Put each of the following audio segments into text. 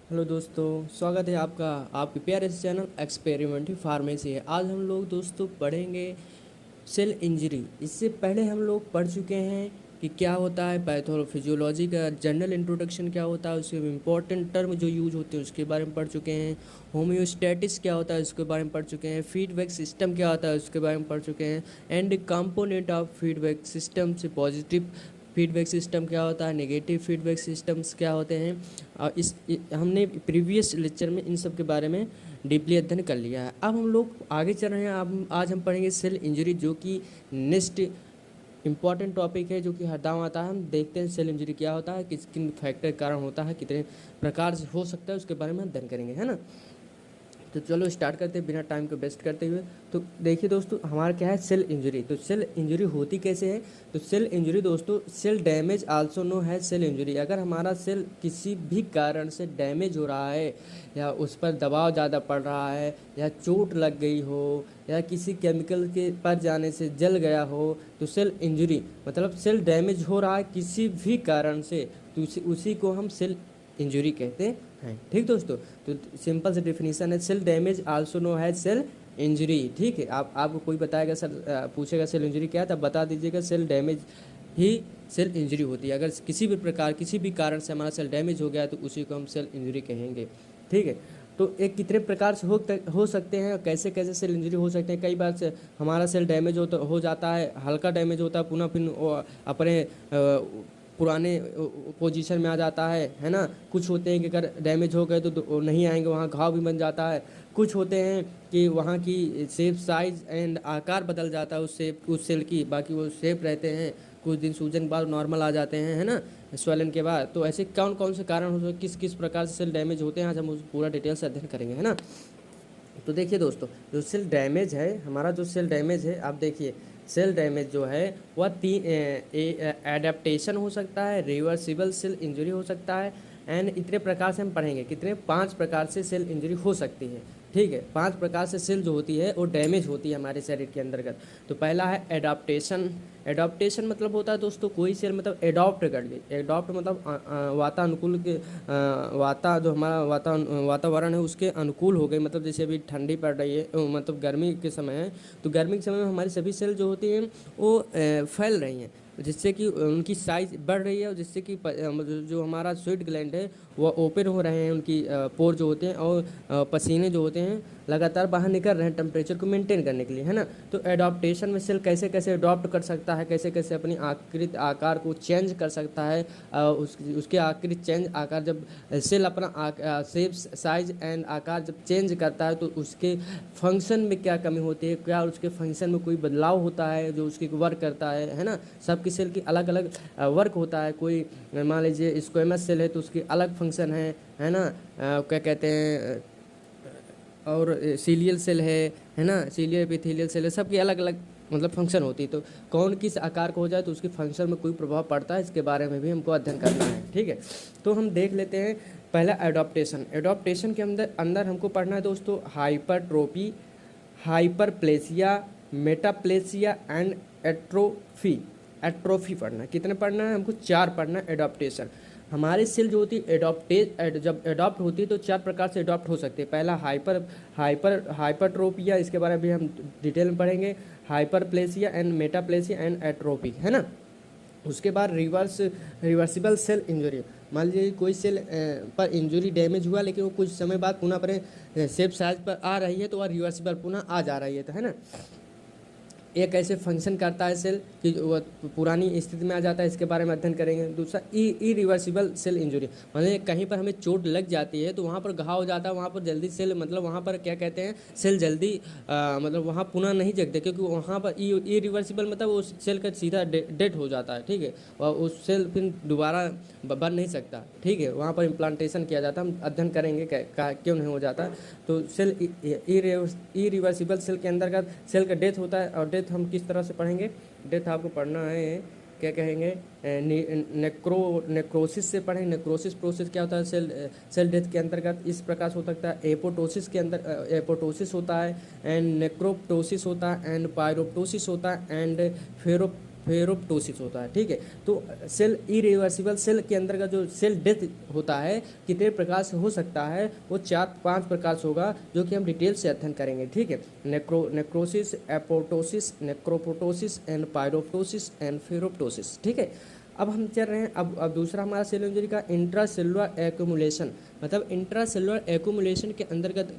Hello दोस्तों, स्वागत है आपका आपके प्यारे से चैनल एक्सपेरिमेंटल फार्मेसी है। आज हम लोग दोस्तों पढ़ेंगे सेल इंजरी। इससे पहले हम लोग पढ़ चुके हैं कि क्या होता है पैथोफिजियोलॉजी का जनरल इंट्रोडक्शन, क्या होता है उसके इम्पोर्टेंट टर्म जो यूज होते हैं उसके बारे में पढ़ चुके हैं। होम्योस्टैटिस क्या होता है उसके बारे में पढ़ चुके हैं। फीडबैक सिस्टम क्या होता है उसके बारे में पढ़ चुके हैं। And component of feedback system से पॉजिटिव फीडबैक सिस्टम क्या होता है, नेगेटिव फीडबैक सिस्टम्स क्या होते हैं। हमने प्रीवियस लेक्चर में इन सब के बारे में डीपली अध्ययन कर लिया है। अब हम लोग आगे चल रहे हैं। अब आज हम पढ़ेंगे सेल इंजरी, जो कि नेक्स्ट इंपॉर्टेंट टॉपिक है, जो कि हर दाम आता है। हम देखते हैं सेल इंजरी क्या होता है, किस किन फैक्टर के कारण होता है, कितने प्रकार से हो सकता है, उसके बारे में अध्ययन करेंगे, है ना। तो चलो स्टार्ट करते हैं बिना टाइम को वेस्ट करते हुए। तो देखिए दोस्तों, हमारा क्या है सेल इंजरी। तो सेल इंजरी होती कैसे है? तो सेल इंजरी दोस्तों, सेल डैमेज आल्सो नो है सेल इंजरी। अगर हमारा सेल किसी भी कारण से डैमेज हो रहा है, या उस पर दबाव ज़्यादा पड़ रहा है, या चोट लग गई हो, या किसी केमिकल के पर जाने से जल गया हो, तो सेल इंजरी मतलब सेल डैमेज हो रहा है किसी भी कारण से, तो उसी को हम सेल इंजरी कहते हैं। ठीक दोस्तों, तो सिंपल से डेफिनेशन है सेल डैमेज आल्सो नो है सेल इंजरी। ठीक है, आपको कोई बताएगा सर, पूछेगा सेल इंजरी क्या है, तब बता दीजिएगा सेल डैमेज ही सेल इंजरी होती है। अगर किसी भी प्रकार किसी भी कारण से हमारा सेल डैमेज हो गया तो उसी को हम सेल इंजरी कहेंगे। ठीक है, तो एक कितने प्रकार से हो सकते हैं, कैसे कैसे सेल इंजरी हो सकते हैं। कई बार से हमारा सेल डैमेज हो जाता है, हल्का डैमेज होता है, पुनः फिर अपने पुराने पोजीशन में आ जाता है ना। कुछ होते हैं कि अगर डैमेज हो गए तो नहीं आएंगे, वहाँ घाव भी बन जाता है। कुछ होते हैं कि वहाँ की शेप साइज एंड आकार बदल जाता है उस सेल की, बाकी वो शेप रहते हैं। कुछ दिन सूजन के बाद नॉर्मल आ जाते हैं, है ना, स्वेलन के बाद। तो ऐसे कौन कौन से कारण हो सकते, किस किस प्रकार से सेल डैमेज होते हैं, आज हम उस पूरा डिटेल से अध्ययन करेंगे, है ना। तो देखिए दोस्तों, जो सेल डैमेज है, हमारा जो सेल डैमेज है, आप देखिए सेल डैमेज जो है वह तीन एडेप्टेशन हो सकता है, रिवर्सिबल सेल इंजरी हो सकता है, एंड इतने प्रकार से हम पढ़ेंगे। कितने? 5 प्रकार से सेल इंजरी हो सकती है। ठीक है, 5 प्रकार से सेल जो होती है वो डैमेज होती है हमारे शरीर के अंतर्गत। तो पहला है एडाप्टेशन। एडॉप्टेशन मतलब होता है दोस्तों, कोई सेल मतलब एडॉप्ट कर ले। एडॉप्ट मतलब वातानुकूल के जो हमारा वातावरण है उसके अनुकूल हो गई। मतलब जैसे अभी ठंडी पड़ रही है, मतलब गर्मी के समय है, तो गर्मी के समय में हमारी सभी सेल जो होती हैं वो फैल रही हैं, जिससे कि उनकी साइज बढ़ रही है, और जिससे कि मतलब जो हमारा स्वेट ग्लैंड है वह ओपन हो रहे हैं, उनकी पोर जो होते हैं, और पसीने जो होते हैं लगातार बाहर निकल रहे हैं टेम्परेचर को मेंटेन करने के लिए, है ना। तो एडॉप्टेशन में सेल कैसे कैसे अडॉप्ट कर सकता है, कैसे कैसे अपनी आकृति आकार को चेंज कर सकता है। उसके आकृति चेंज आकार, जब सेल अपना शेप साइज एंड आकार जब चेंज करता है तो उसके फंक्शन में क्या कमी होती है, क्या उसके फंक्शन में कोई बदलाव होता है जो उसकी वर्क करता है ना। सबकी सेल की अलग अलग वर्क होता है। कोई मान लीजिए स्क्वेमस सेल है तो उसकी अलग फंक्शन है ना। क्या कहते हैं, और सीलियल सेल है ना, सीलियल एपिथेलियल सेल है, सबकी अलग अलग मतलब फंक्शन होती है। तो कौन किस आकार को हो जाए तो उसके फंक्शन में कोई प्रभाव पड़ता है, इसके बारे में भी हमको अध्ययन करना है। ठीक है, तो हम देख लेते हैं पहला एडॉप्टेशन। एडॉप्टेशन के अंदर अंदर हमको पढ़ना है दोस्तों hypertrophy, hyperplasia, मेटाप्लेसिया and atrophy. Atrophy पढ़ना है। कितने पढ़ना है हमको? 4 पढ़ना है एडॉप्टेशन। हमारी सेल जो होती है जब एडॉप्ट होती है तो 4 प्रकार से एडॉप्ट हो सकती है। पहला हाइपरट्रोपिया, इसके बारे में भी हम डिटेल में पढ़ेंगे। हाइपरप्लेसिया एंड मेटाप्लेसिया एंड एट्रोपी, है ना। उसके बाद रिवर्सिबल सेल इंजरी। मान लीजिए कोई सेल पर इंजरी डैमेज हुआ, लेकिन वो कुछ समय बाद पुनः अपने शेप साइज पर आ रही है, तो वह रिवर्सिबल पुनः आ जा रही है, तो है ना। एक ऐसे फंक्शन करता है सेल कि वो पुरानी स्थिति में आ जाता है, इसके बारे में अध्ययन करेंगे। दूसरा इरिवर्सिबल सेल इंजरी, मतलब कहीं पर हमें चोट लग जाती है तो वहाँ पर घाव हो जाता है, वहाँ पर जल्दी सेल मतलब वहाँ पर क्या कहते हैं, सेल जल्दी मतलब वहाँ पुनः नहीं जगते, क्योंकि वहाँ पर इरिवर्सिबल मतलब उस सेल का सीधा डेड हो जाता है। ठीक है, और उस सेल फिर दोबारा बन नहीं सकता। ठीक है, वहाँ पर इम्प्लांटेशन किया जाता है, हम अध्ययन करेंगे क्यों नहीं हो जाता। तो सेल इरिवर्सिबल सेल के अंतर्गत सेल का डेथ होता है। और डेथ हम किस तरह से पढ़ेंगे? डेथ आपको पढ़ना है, क्या कहेंगे, नेक्रोसिस से पढ़ेंगे। नेक्रोसिस प्रोसेस क्या होता है सेल डेथ के अंतर्गत? इस प्रकार से हो सकता है। एपोटोसिस के अंदर एपोटोसिस होता है, एंड नेक्रोप्टोसिस होता है, एंड पायरोप्टोसिस होता है, एंड फेरोप्टोसिस होता है। ठीक है, तो सेल इरिवर्सिबल सेल के अंदर का जो सेल डेथ होता है कितने प्रकार से हो सकता है, वो 4-5 प्रकार से होगा, जो कि हम डिटेल से अध्ययन करेंगे। ठीक है, necrosis, apoptosis, necroptosis and pyroptosis and ferroptosis. ठीक है, अब हम चल रहे हैं, अब दूसरा हमारा सेल इंजरी का इंट्रासेलुलर एक्यूमुलेशन, मतलब इंट्रासेलुलर एक्यूमुलेशन के अंतर्गत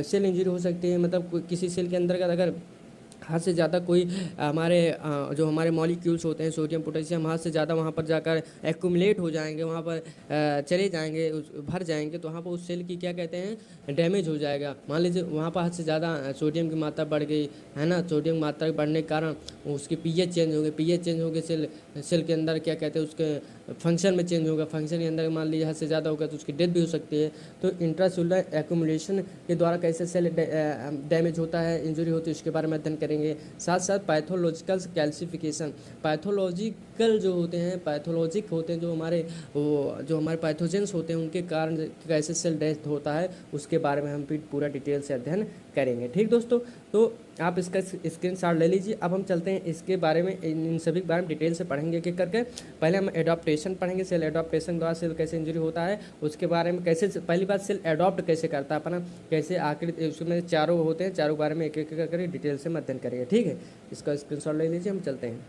सेल इंजरी हो सकती है। मतलब किसी सेल के अंतर्गत अगर हद से ज़्यादा कोई हमारे जो हमारे मॉलिक्यूल्स होते हैं सोडियम पोटेशियम हद से ज़्यादा वहाँ पर जाकर एक्यूमुलेट हो जाएंगे, वहाँ पर चले जाएंगे, भर जाएंगे, तो वहाँ पर उस सेल की क्या कहते हैं, डैमेज हो जाएगा। मान लीजिए वहाँ पर हद से ज़्यादा सोडियम की मात्रा बढ़ गई है ना, सोडियम मात्रा बढ़ने के कारण उसकी पीएच चेंज हो गई, पीएच चेंज हो गई, सेल के अंदर क्या कहते हैं उसके फंक्शन में चेंज होगा, फंक्शन के अंदर मान लीजिए हद से ज़्यादा होगा तो उसकी डेथ भी हो सकती है। तो इंट्रासेलुलर एक्यूमुलेशन के द्वारा कैसे सेल डैमेज होता है, इंजरी होती है, उसके बारे में अध्ययन करेंगे। साथ साथ पैथोलॉजिकल कैल्सिफिकेशन, पैथोलॉजिकल जो होते हैं, पैथोलॉजिक होते हैं जो हमारे पैथोजेंस होते हैं, उनके कारण कैसे सेल डेथ होता है उसके बारे में हम पूरा डिटेल से अध्ययन करेंगे। ठीक दोस्तों, तो आप इसका स्क्रीनशॉट ले लीजिए। अब हम चलते हैं इसके बारे में, इन सभी के बारे में डिटेल से पढ़ेंगे एक एक करके। पहले हम एडॉप्टेशन पढ़ेंगे, सेल एडॉप्टेशन द्वारा सेल कैसे इंजरी होता है उसके बारे में, कैसे पहली बात सेल एडॉप्ट कैसे करता है अपना, कैसे आखिर उसमें चारों होते हैं, चारों बारे में एक एक करके डिटेल से अध्ययन करेंगे। ठीक है, इसका स्क्रीनशॉट ले लीजिए, हम चलते हैं।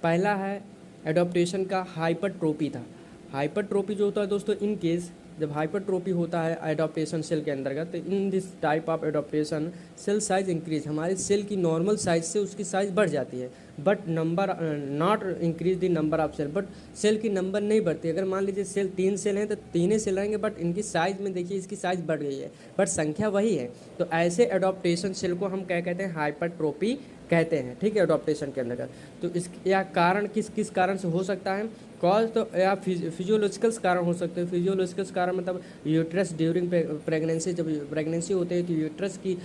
पहला है एडॉप्टेशन का हाइपरट्रोपी था। हाइपरट्रोपी जो होता है दोस्तों, इन केस जब हाइपरट्रोपी होता है एडॉप्टेशन सेल के अंतर्गत, तो in this type of adaptation cell size increase, हमारे सेल की नॉर्मल साइज से उसकी साइज बढ़ जाती है, but number not increase the number of cell, but cell की नंबर नहीं बढ़ती। अगर मान लीजिए सेल 3 सेल हैं तो 3 सेल रहेंगे, बट इनकी साइज में देखिए इसकी साइज बढ़ गई है, बट संख्या वही है। तो ऐसे एडॉप्टेशन सेल को हम क्या कहते हैं, हाइपरट्रोपी कहते हैं। ठीक है, एडॉप्टेशन के अंदर। तो इस या कारण किस किस कारण से हो सकता है, कॉज तो या फिजियोलॉजिकल कारण हो सकते हैं। फिजियोलॉजिकल कारण मतलब यूट्रस ड्यूरिंग प्रेगनेंसी, जब प्रेगनेंसी होती है तो यूट्रस की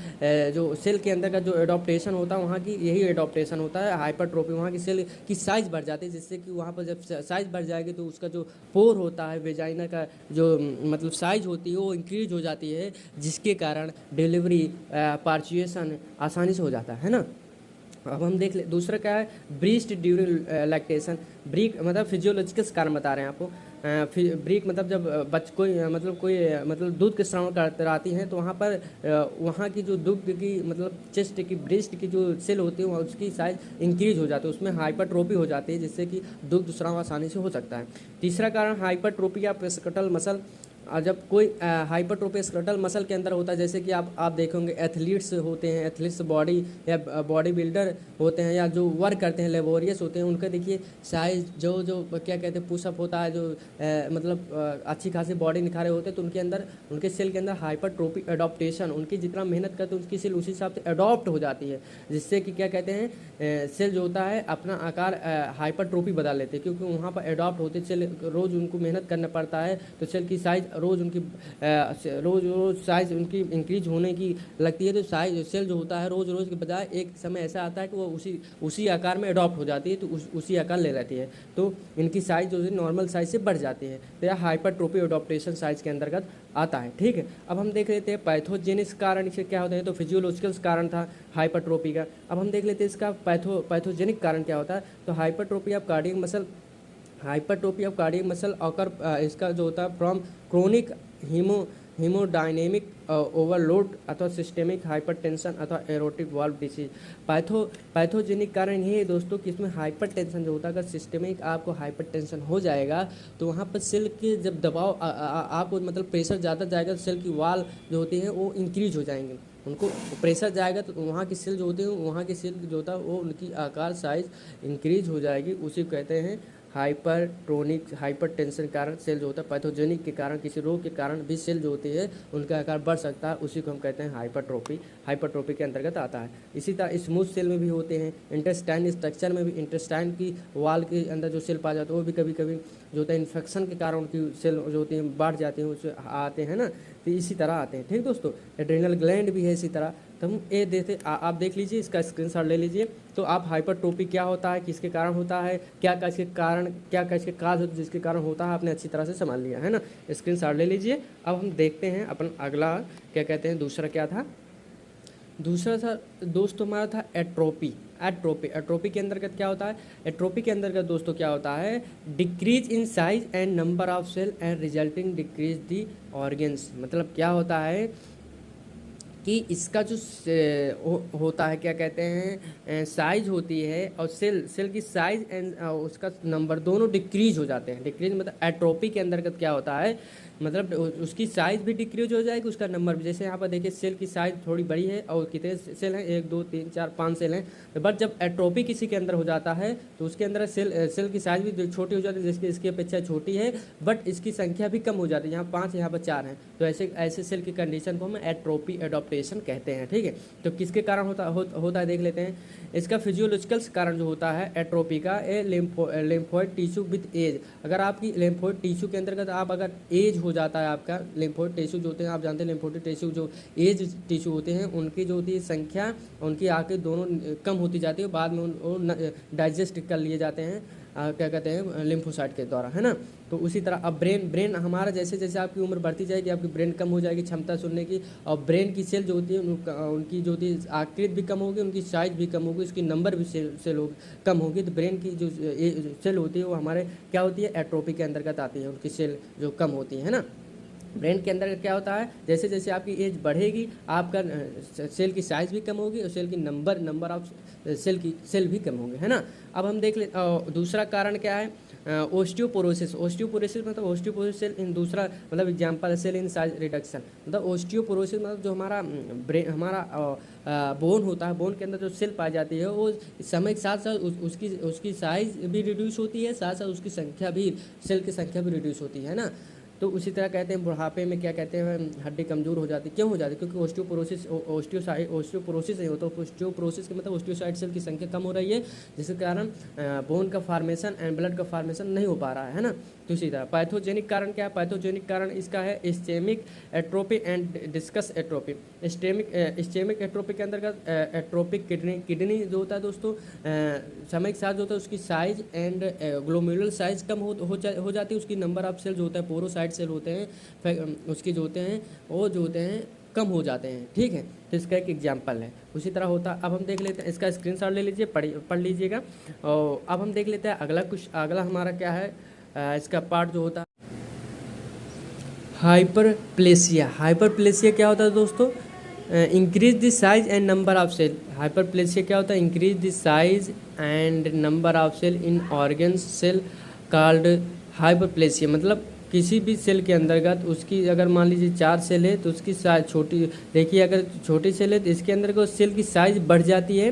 जो सेल के अंदर का जो एडॉप्टेशन होता है वहाँ की यही एडॉप्टेशन होता है हाइपरट्रोपी, वहाँ की सेल की साइज बढ़ जाती है, जिससे कि वहाँ पर जब साइज बढ़ जाएगी तो उसका जो पोर होता है वेजाइना का जो मतलब साइज होती है वो इंक्रीज हो जाती है, जिसके कारण डिलीवरी पार्चुएशन आसानी से हो जाता है ना। अब हम देख ले, दूसरा क्या है, ब्रीस्ट ड्यूरिंग लैक्टेशन। ब्रीक मतलब फिजियोलॉजिकल कारण बता रहे हैं आपको। ब्रीक मतलब जब कोई दूध के स्राव कराती हैं तो वहाँ पर वहाँ की जो दुग्ध की मतलब चेस्ट की ब्रेस्ट की जो सेल होती है उसकी साइज इंक्रीज हो जाती है, उसमें हाइपरट्रोपी हो जाती है, जिससे कि दुग्ध स्राव आसानी से हो सकता है। तीसरा कारण हाइपरट्रोपी ऑफ स्केलेटल मसल। जब कोई हाइपरट्रोफी स्केलेटल मसल के अंदर होता है, जैसे कि आप देखेंगे एथलीट्स होते हैं, एथलीट्स बॉडी या बॉडी बिल्डर होते हैं या जो वर्क करते हैं लेबोरियस होते हैं, उनका देखिए साइज जो क्या कहते हैं पुशअप होता है, जो अच्छी खासी बॉडी निखारे होते हैं, तो उनके अंदर उनके सेल के अंदर हाइपरट्रोफी एडॉप्टेशन, उनकी जितना मेहनत करते हैं उसकी सेल उसी हिसाब से एडॉप्ट हो जाती है, जिससे कि क्या कहते हैं सेल जो होता है अपना आकार हाइपरट्रोफी बदल लेते हैं, क्योंकि वहाँ पर एडॉप्ट होते सेल रोज़ उनको मेहनत करना पड़ता है, तो सेल की साइज रोज़ साइज उनकी इंक्रीज होने की लगती है। तो साइज सेल जो होता है रोज़ के बजाय एक समय ऐसा आता है कि वो उसी आकार में अडॉप्ट हो जाती है, तो उसी आकार ले लेती है, तो इनकी साइज जो है नॉर्मल साइज से बढ़ जाती है। तो यह हाइपरट्रोफी एडॉप्टेशन साइज के अंतर्गत आता है। ठीक है, अब हम देख लेते हैं पैथोजेनिक कारण इससे क्या होता है। तो फिजियोलॉजिकल कारण था हाइपरट्रोफी का। अब हम देख लेते हैं इसका पैथोजेनिक कारण क्या होता है। तो hypertrophy of cardiac muscle, hypertrophy of cardiac muscle occur इसका जो होता है फ्रॉम क्रोनिक हीमोडायनेमिक ओवरलोड अथवा सिस्टेमिक हाइपरटेंशन अथवा एरोटिक वाल्व डिसीज। पैथोजेनिक कारण ये है दोस्तों कि इसमें हाइपरटेंशन जो होता है, अगर सिस्टेमिक आपको हाइपरटेंशन हो जाएगा तो वहाँ पर सेल के जब दबाव आपको मतलब प्रेशर ज़्यादा जाएगा तो सेल की वाल जो होती है वो इंक्रीज हो जाएंगे, उनको प्रेशर जाएगा तो वहाँ की सेल जो होती है वहाँ की सेल जो होता है वो उनकी आकार साइज इंक्रीज हो जाएगी, उसी को कहते हैं हाइपरटोनिक। हाइपरटेंशन कारण सेल जो होता है पैथोजेनिक के कारण किसी रोग के कारण भी सेल जो होती है उनका आकार बढ़ सकता है, उसी को हम कहते हैं हाइपरट्रोफी। हाइपरट्रोफी के अंतर्गत आता है। इसी तरह स्मूथ सेल में भी होते हैं, इंटेस्टाइन स्ट्रक्चर में भी इंटेस्टाइन की वाल के अंदर जो सेल पाया जाता है वो भी कभी कभी जो होता है इन्फेक्शन के कारण उनकी सेल जो होती है बढ़ जाती हैं, उससे आते हैं ना, तो इसी तरह आते हैं। ठीक दोस्तों, एड्रेनल ग्लैंड भी है इसी तरह। तो हम ये देते आप देख लीजिए, इसका स्क्रीनशॉट ले लीजिए। तो आप हाइपरट्रोफी क्या होता है, किसके कारण होता है, क्या का इसके कारण, क्या का इसके काज होता है जिसके कारण होता है, आपने अच्छी तरह से समझ लिया है ना। स्क्रीनशॉट ले लीजिए। अब हम देखते हैं अपन अगला क्या कहते हैं, दूसरा क्या था। दूसरा था दोस्तों हमारा था एट्रोपी। एट्रोपी। एट्रोपी के अंतर्गत क्या होता है? एट्रोपी के अंतर्गत दोस्तों क्या होता है? Decrease in size and number of cell and resulting decrease the organs. मतलब क्या होता है कि इसका जो होता है, क्या कहते हैं, साइज होती है और सेल की साइज एंड उसका नंबर दोनों डिक्रीज हो जाते हैं। डिक्रीज मतलब एट्रोपी के अंतर्गत क्या होता है, मतलब उसकी साइज भी डिक्रीज हो जाएगी, उसका नंबर भी। जैसे यहाँ पर देखिए सेल की साइज थोड़ी बड़ी है और कितने सेल हैं, 1 2 3 4 5 सेल हैं। बट जब एट्रोपी किसी के अंदर हो जाता है तो उसके अंदर सेल की साइज भी छोटी हो जाती है, जिसकी इसकी अपेक्षा छोटी है, बट इसकी संख्या भी कम हो जाती है। यहाँ 5 यहाँ पर 4 हैं, तो ऐसे सेल की कंडीशन को हम एट्रोपी एडॉप्टेशन कहते हैं। ठीक है, तो किसके कारण होता है देख लेते हैं। इसका फिजियोलॉजिकल कारण जो होता है एट्रोपी का, लिम्फोइड टिश्यू विद एज। अगर आपकी लिम्फोइड टिश्यू के अंतर्गत आप अगर एज हो जाता है, आपका लिम्फोइड टिश्यू जो होते हैं, आप जानते हैं लिम्फोइड टिश्यू जो एज टिश्यू होते हैं उनकी जो होती है संख्या, उनकी आंखें दोनों कम होती जाती है, बाद में वो डाइजेस्ट कर लिए जाते हैं, क्या कहते हैं, लिम्फोसाइट के द्वारा, है ना। तो उसी तरह अब ब्रेन हमारा जैसे जैसे आपकी उम्र बढ़ती जाएगी, आपकी ब्रेन कम हो जाएगी क्षमता सुनने की, और ब्रेन की सेल जो होती है उनकी जो होती है आकृति भी कम होगी, उनकी साइज भी कम होगी, उसकी नंबर भी सेल कम होगी। तो ब्रेन की जो सेल होती है वो हमारे क्या होती है, एट्रोपी के अंतर्गत आती है, उनकी सेल जो कम होती है ना। ब्रेन के अंदर क्या होता है, जैसे जैसे आपकी एज बढ़ेगी आपका सेल की साइज़ भी कम होगी और सेल की नंबर ऑफ सेल भी कम होंगे, है ना। अब हम देख ले दूसरा कारण क्या है, ओस्टियोपोरोसिस। ओस्टियोपोरोसिस मतलब ओस्टियोपोरोसिस सेल इन दूसरा मतलब एग्जांपल है सेल इन साइज रिडक्शन। मतलब ओस्टियोपोरोसिस मतलब जो हमारा ब्रेन हमारा बोन होता है, बोन के अंदर जो सेल पाई जाती है वो समय के साथ साथ उसकी साइज भी रिड्यूस होती है, साथ साथ उसकी संख्या भी, सेल की संख्या भी रिड्यूस होती है ना। तो उसी तरह कहते हैं बुढ़ापे में क्या कहते हैं, हड्डी कमज़ोर हो जाती है। क्यों हो जाती है? क्योंकि ओस्टियोपोरोसिस नहीं होता। ओस्टियोपोरोसिस का मतलब ओस्टियोसाइट सेल की संख्या कम हो रही है, जिसके कारण बोन का फार्मेशन एंड ब्लड का फार्मेशन नहीं हो पा रहा है ना। तो इसी तरह पैथोजेनिक कारण क्या है, पैथोजेनिक कारण इसका है ischaemic atrophy and discuss atrophy. Ischaemic atrophy के अंतर्गत एट्रोपिक किडनी जो होता है दोस्तों, समय के साथ जो होता है उसकी साइज एंड ग्लोमेरुलर साइज कम हो जाती है, उसकी नंबर ऑफ सेल जो होता है, पोरोसाइट सेल होते हैं उसके जो होते हैं वो जो होते हैं कम हो जाते हैं। ठीक है, तो इसका एक एग्जाम्पल है। उसी तरह होता है, अब हम देख लेते हैं, इसका स्क्रीनशॉट ले लीजिए, पढ़ लीजिएगा। और अब हम देख लेते हैं अगला हमारा क्या है, इसका पार्ट जो होता है हाइपरप्लेसिया। हाइपरप्लेसिया क्या होता है दोस्तों, increase the size and number of cell. Hyperplasia क्या होता है, increase the size and number of cell in organs cell called hyperplasia. मतलब किसी भी सेल के अंतर्गत उसकी अगर मान लीजिए 4 सेल है तो उसकी साइज छोटी, देखिए अगर छोटी सेल है तो इसके अंदर को सेल की साइज बढ़ जाती है,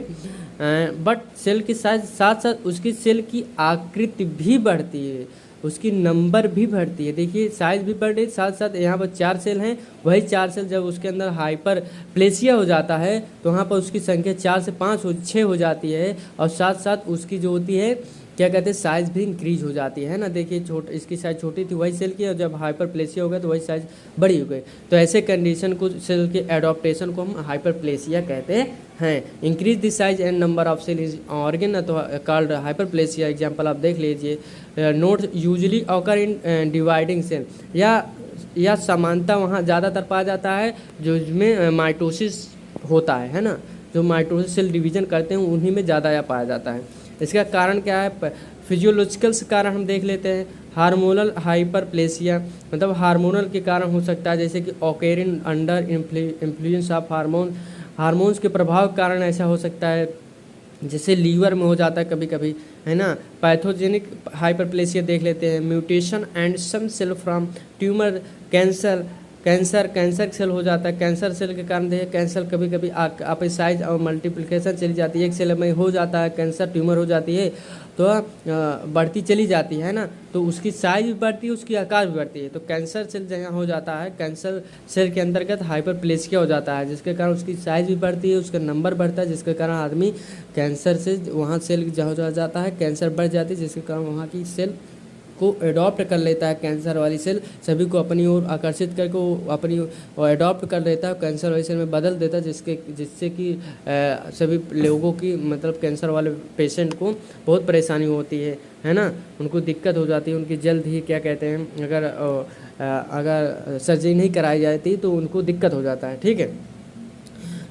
बट सेल की साइज साथ साथ उसकी सेल की आकृति भी बढ़ती है, उसकी नंबर भी बढ़ती है। देखिए साइज भी बढ़ रही है, साथ साथ यहाँ पर 4 सेल हैं, वही 4 सेल जब उसके अंदर हाइपर प्लेसिया हो जाता है तो वहाँ पर उसकी संख्या 4 से 5 6 हो जाती है, और साथ साथ उसकी जो होती है क्या कहते हैं, साइज़ भी इंक्रीज हो जाती है ना। देखिए इसकी साइज़ छोटी थी वही सेल की, और जब हाइपर प्लेसिया हो गया तो वही साइज़ बड़ी हो गई। तो ऐसे कंडीशन को सेल के एडॉप्टेशन को हम हाइपर प्लेसिया कहते हैं। Increase the size and number of cell is organ तो कॉल्ड हाइपर प्लेसिया। एग्जाम्पल आप देख लीजिए, not usually occur in dividing cell, या समानता वहाँ ज़्यादातर पाया जाता है जो इसमें माइटोसिस होता है ना। जो माइटोसिस सेल डिवीजन करते हैं उन्हीं में ज़्यादा यह पाया जाता है। इसका कारण क्या है, फिजियोलॉजिकल कारण हम देख लेते हैं। हार्मोनल हाइपरप्लेसिया मतलब हार्मोनल के कारण हो सकता है, जैसे कि ऑकेरिन अंडर इन्फ्लुएंस ऑफ हार्मोन्स के प्रभाव के कारण ऐसा हो सकता है, जैसे लीवर में हो जाता है कभी कभी, है ना। पैथोजेनिक हाइपरप्लेसिया देख लेते हैं, mutation and some cell from tumour, cancer cell हो जाता है। कैंसर सेल के कारण देखिए कैंसर कभी कभी आप साइज और मल्टीप्लिकेशन चली जाती है, एक सेल में हो जाता है कैंसर, ट्यूमर हो जाती है तो बढ़ती चली जाती है ना, तो उसकी साइज भी बढ़ती है, उसकी आकार भी बढ़ती है। तो कैंसर सेल जहाँ हो जाता है, कैंसर सेल के अंतर्गत हाइपरप्लेसिया हो जाता है, जिसके कारण उसकी साइज भी बढ़ती है, उसका नंबर बढ़ता है, जिसके कारण आदमी कैंसर से वहाँ सेल जहाँ हो जाता है, कैंसर बढ़ जाती है, जिसके कारण वहाँ की सेल को एडॉप्ट कर लेता है। कैंसर वाली सेल सभी को अपनी ओर आकर्षित करके वो अपनी एडॉप्ट कर लेता है, कैंसर वाली सेल में बदल देता है, जिससे कि सभी लोगों की मतलब कैंसर वाले पेशेंट को बहुत परेशानी होती है ना, उनको दिक्कत हो जाती है, उनकी जल्द ही क्या कहते हैं अगर सर्जरी नहीं कराई जाती तो उनको दिक्कत हो जाता है। ठीक है,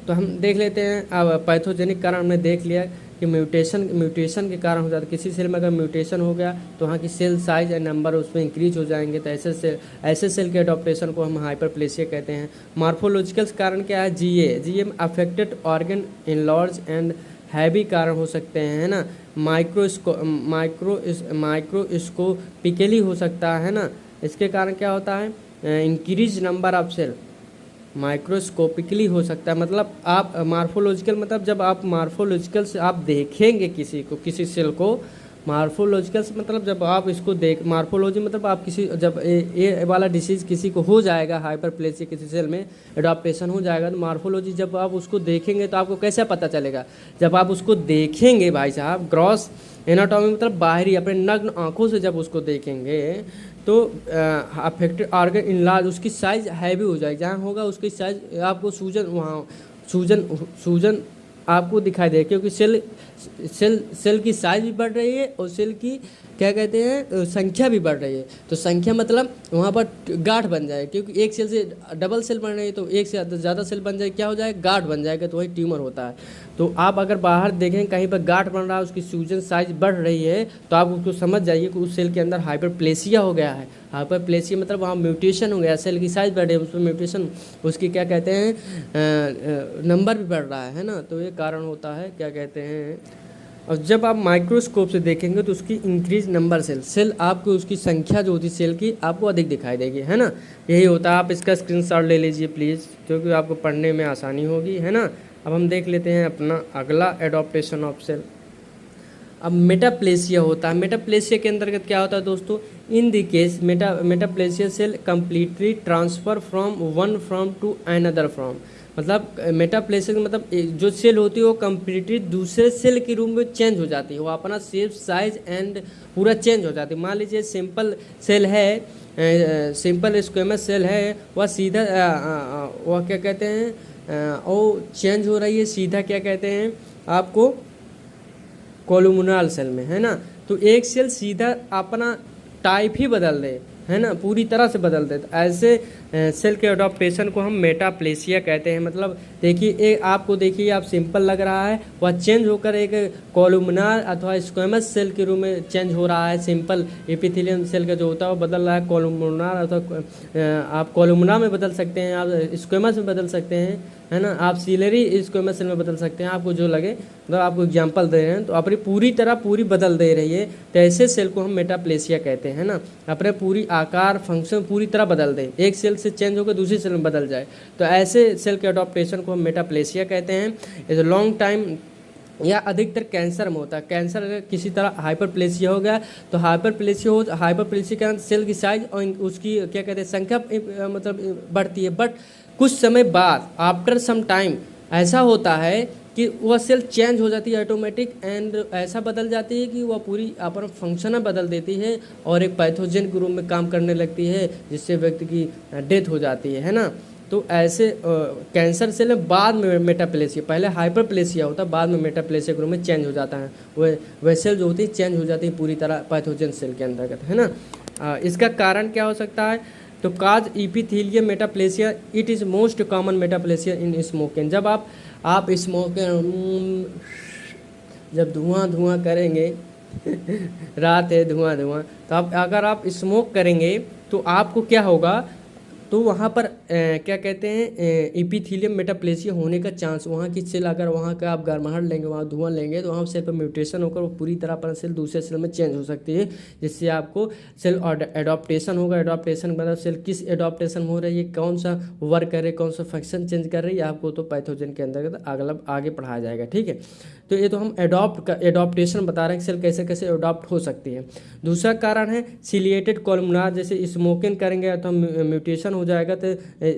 तो हम देख लेते हैं। अब पैथोजेनिक कारण हमने देख लिया कि म्यूटेशन के कारण हो जाता है। किसी सेल में अगर म्यूटेशन हो गया तो वहाँ की सेल साइज एंड नंबर उसमें इंक्रीज हो जाएंगे, तो ऐसे सेल के एडॉप्टेशन को हम हाइपरप्लेसिया कहते हैं। मार्फोलॉजिकल कारण क्या है? जीए में अफेक्टेड ऑर्गन इनलॉर्ज एंड हैवी कारण हो सकते हैं, है ना। माइक्रोस्कोपिकली हो सकता है ना। इसके कारण क्या होता है? Increase number of cell. Microscopically हो सकता है मतलब आप मार्फोलॉजिकल मतलब जब आप मार्फोलॉजिकल से आप देखेंगे किसी सेल को, मार्फोलॉजिकल से मतलब जब आप इसको मार्फोलॉजी मतलब आप जब ये वाला डिसीज़ किसी को हो जाएगा, हाइपरप्लेसिया किसी सेल में एडॉप्टेशन हो जाएगा, तो मार्फोलॉजी जब आप उसको देखेंगे तो आपको कैसे पता चलेगा? जब आप उसको देखेंगे भाई साहब, ग्रॉस एनाटॉमी मतलब बाहरी अपने नग्न आंखों से जब उसको देखेंगे तो अफेक्टेड ऑर्गन इनलार्ज, उसकी साइज हैवी हो जाएगी। जहाँ होगा उसकी साइज आपको सूजन आपको दिखाई दे, क्योंकि सेल की साइज भी बढ़ रही है और सेल की क्या कहते हैं संख्या भी बढ़ रही है। तो संख्या मतलब वहाँ पर गांठ बन जाए, क्योंकि एक सेल से डबल सेल बन रही है तो एक से ज़्यादा सेल बन जाए, क्या हो जाए? गांठ बन जाएगा, तो वही ट्यूमर होता है। तो आप अगर बाहर देखें कहीं पर गांठ बन रहा है, उसकी सूजन साइज बढ़ रही है, तो आप उसको समझ जाइए कि उस सेल के अंदर हाइपरप्लेसिया हो गया है। हाइपरप्लेसिया मतलब वहाँ म्यूटेशन हो गया, सेल की साइज बढ़ रही है, उसमें म्यूटेशन, उसकी क्या कहते हैं नंबर भी बढ़ रहा है ना। तो ये कारण होता है, क्या कहते हैं। और जब आप माइक्रोस्कोप से देखेंगे तो उसकी इंक्रीज नंबर सेल आपको उसकी संख्या जो होती है सेल की आपको अधिक दिखाई देगी, है ना। यही होता है। आप इसका स्क्रीनशॉट ले लीजिए प्लीज़, क्योंकि आपको पढ़ने में आसानी होगी, है ना। अब हम देख लेते हैं अपना अगला एडॉप्टेशन ऑफ सेल। अब मेटाप्लेसिया होता है। मेटाप्लेसिया के अंतर्गत क्या होता है दोस्तों? In the case metaplasia cell completely transfer from one from to another from, मतलब मेटाप्लेसिया मतलब जो सेल होती है वो कम्प्लीटली दूसरे सेल के रूप में चेंज हो जाती है, वो अपना शेप साइज एंड पूरा चेंज हो जाती है। मान लीजिए सिंपल सेल है, सिंपल स्क्वेमस सेल है, वह सीधा वह क्या कहते हैं वो चेंज हो रही है सीधा, क्या कहते हैं आपको, कोलुमिनल सेल में, है ना। तो एक सेल सीधा अपना टाइप ही बदल दे, है ना, पूरी तरह से बदल दे, तो ऐसे सेल के एडॉप्टेशन को हम मेटाप्लेसिया कहते हैं। मतलब देखिए एक आपको देखिए आप सिंपल लग रहा है, वह चेंज होकर एक कोलुमिनर अथवा स्क्वेमस सेल के रूप में चेंज हो रहा है। सिंपल एपिथेलियम सेल का जो होता है वो बदल रहा है कोलुमिनर अथवा आप कोलुमिना में बदल सकते हैं, आप स्क्वेमस में बदल सकते हैं, है ना, आप सीलरी स्क्वेमस सेल में बदल सकते हैं, आपको जो लगे। मतलब आपको एग्जाम्पल दे रहे हैं, तो अपनी पूरी बदल दे रही है, तो ऐसे सेल को हम मेटाप्लेसिया कहते हैं ना। अपने पूरी आकार फंक्शन पूरी तरह बदल दे, एक सेल से चेंज होकर दूसरी सेल में बदल जाए, तो ऐसे सेल के एडॉप्टेशन को हम मेटाप्लेसिया कहते हैं। इज लॉन्ग टाइम या अधिकतर कैंसर में होता है। कैंसर अगर किसी तरह हाइपरप्लेसिया हो गया तो हाइपरप्लेसिया के अंदर सेल की साइज और उसकी क्या कहते हैं संख्या मतलब बढ़ती है, बट कुछ समय बाद आफ्टर सम टाइम ऐसा होता है कि वह सेल चेंज हो जाती है ऑटोमेटिक, एंड ऐसा बदल जाती है कि वह पूरी अपना फंक्शन बदल देती है और एक पैथोजन के रूप में काम करने लगती है, जिससे व्यक्ति की डेथ हो जाती है ना। तो ऐसे कैंसर सेल बाद में मेटाप्लेसिया, पहले हाइपरप्लेसिया होता है, बाद में मेटाप्लेसिया के रूप में चेंज हो जाता है। वह सेल जो होती है चेंज हो जाती है पूरी तरह पैथोजन सेल के अंतर्गत, है ना। इसका कारण क्या हो सकता है? तो cause epithelium metaplasia, it is most common metaplasia in smoking. जब आप स्मोकिंग जब धुआं करेंगे रात है धुआं, तो अगर आप स्मोक करेंगे तो आपको क्या होगा, तो वहाँ पर क्या कहते हैं एपिथेलियम मेटाप्लेसिया होने का चांस, वहाँ की सेल अगर वहाँ का आप गर्माहट लेंगे, वहाँ धुआं लेंगे, तो वहाँ सेल पर म्यूटेशन होकर वो पूरी तरह अपना सेल दूसरे सेल में चेंज हो सकती है, जिससे आपको सेल एडॉप्टेशन होगा। एडॉप्टेशन मतलब सेल किस एडॉप्टेशन हो रही है, कौन सा वर्क कर रही है, कौन सा फंक्शन चेंज कर रही है, आपको तो पैथोजन के अंतर्गत आगे पढ़ाया जाएगा, ठीक है। तो ये तो हम एडॉप्टेशन बता रहे हैं, सेल कैसे कैसे एडॉप्ट हो सकती है। दूसरा कारण है सिलिएटेड कोलुमिनार, जैसे स्मोकिंग करेंगे तो म्यूटेशन हो जाएगा तो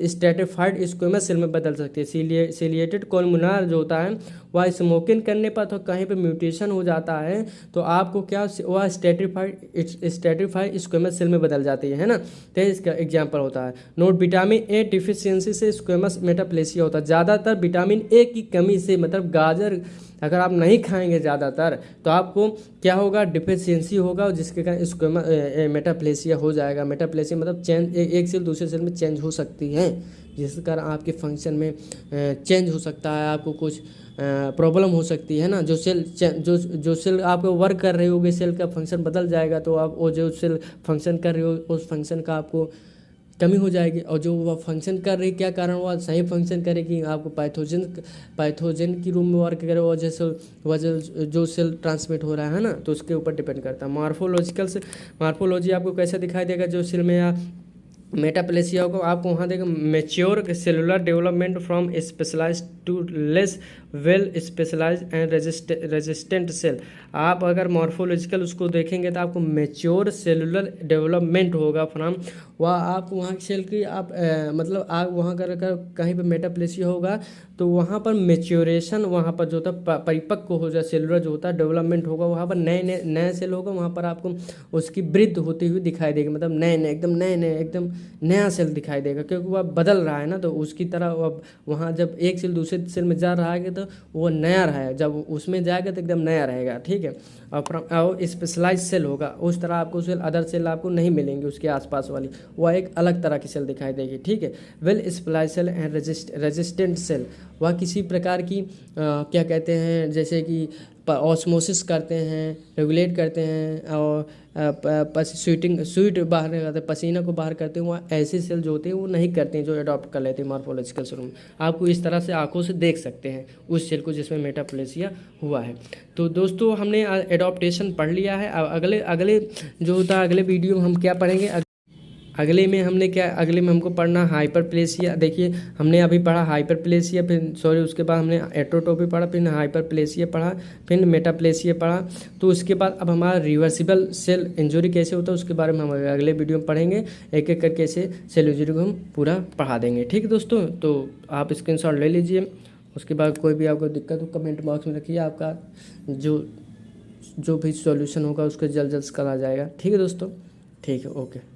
स्ट्रैटिफाइड स्क्वेमस सेल में बदल सकती है। सिलिएटेड कोलुमिनार जो होता है वह स्मोकिंग करने पर तो कहीं पे म्यूटेशन हो जाता है, तो आपको क्या वह स्ट्रैटिफाइड स्क्वेमस सेल में बदल जाती है ना। तो इसका एग्जांपल होता है। नोट, विटामिन ए डिफिशियंसी से स्क्वेमस मेटाप्लेसिया होता है। ज़्यादातर विटामिन ए की कमी से, मतलब गाजर अगर आप नहीं खाएंगे ज़्यादातर तो आपको क्या होगा, डिफिशियंसी होगा, जिसके कारण इसको मेटाप्लेसिया हो जाएगा। मेटाप्लेसिया मतलब चेंज, एक सेल दूसरे सेल में चेंज हो सकती है, जिसके कारण आपके फंक्शन में चेंज हो सकता है, आपको कुछ प्रॉब्लम हो सकती है ना। जो सेल जो सेल आप वर्क कर रहे होगे, सेल का फंक्शन बदल जाएगा, तो आप वो जो सेल फंक्शन कर रहे हो उस फंक्शन का आपको कमी हो जाएगी, और जो वह फंक्शन कर रही, क्या कारण वह सही फंक्शन करेगी, आपको पैथोजन की रूम में वर्क करे, और जैसे वजह जो सेल ट्रांसमिट हो रहा है ना, तो उसके ऊपर डिपेंड करता है। मार्फोलॉजी आपको कैसे दिखाई देगा, जो सेल में मेटाप्लेसिया होगा आपको वहाँ देगा mature cellular development from specialise to less well specialise and resistant cell. आप अगर मॉर्फोलॉजिकल उसको देखेंगे तो आपको मेच्योर सेलुलर डेवलपमेंट होगा फ्रॉम, वह आप वहाँ सेल की आप मतलब आप वहाँ कर कहीं पर मेटाप्लेसिया होगा तो वहाँ पर मेच्योरेशन, वहाँ पर जो होता है परिपक्व हो जाए, सेलुलर जो होता है डेवलपमेंट होगा, वहाँ पर नए सेल होगा, वहाँ पर आपको उसकी वृद्धि होती हुई दिखाई देगी, मतलब नए एकदम नया सेल दिखाई देगा, क्योंकि वह बदल रहा है ना, तो उसकी तरह अब वहाँ जब एक सेल दूसरे सेल में जा रहा है तो वो नया रहेगा, जब उसमें जाएगा तो एकदम नया रहेगा, ठीक है। और स्पेशलाइज सेल होगा, उस तरह आपको सेल अदर सेल आपको नहीं मिलेंगे उसके आसपास वाली, वह एक अलग तरह की सेल दिखाई देगी, ठीक है। Well specialise cell and resistant cell, वह किसी प्रकार की क्या कहते हैं, जैसे कि ऑस्मोसिस करते हैं, रेगुलेट करते हैं, और स्वीट बाहर करते हैं, पसीना को बाहर करते हैं, वहाँ ऐसे सेल जो होते हैं वो नहीं करते हैं, जो अडॉप्ट कर लेते हैं मॉर्फोलॉजिकल सेल में। आपको इस तरह से आंखों से देख सकते हैं उस सेल को जिसमें मेटाप्लेसिया हुआ है। तो दोस्तों हमने एडॉप्टेशन पढ़ लिया है। अब अगले जो होता है अगले वीडियो में हम क्या पढ़ेंगे, अगले में हमको पढ़ना हाइपरप्लेसिया। देखिए हमने अभी पढ़ा हाइपरप्लेसिया, फिर उसके बाद हमने एट्रोटोपी पढ़ा, फिर हाइपरप्लेसिया पढ़ा, फिर मेटाप्लेसिया पढ़ा। तो उसके बाद अब हमारा रिवर्सिबल सेल इंजरी कैसे होता है उसके बारे में हम अगले वीडियो में पढ़ेंगे, एक एक करके ऐसे सेल इंजरी को हम पूरा पढ़ा देंगे, ठीक है दोस्तों। तो आप स्क्रीनशॉट ले लीजिए, उसके बाद कोई भी आपको दिक्कत हो कमेंट बॉक्स में रखिए, आपका जो भी सॉल्यूशन होगा उसको जल्द करा जाएगा, ठीक है दोस्तों, ठीक है, ओके।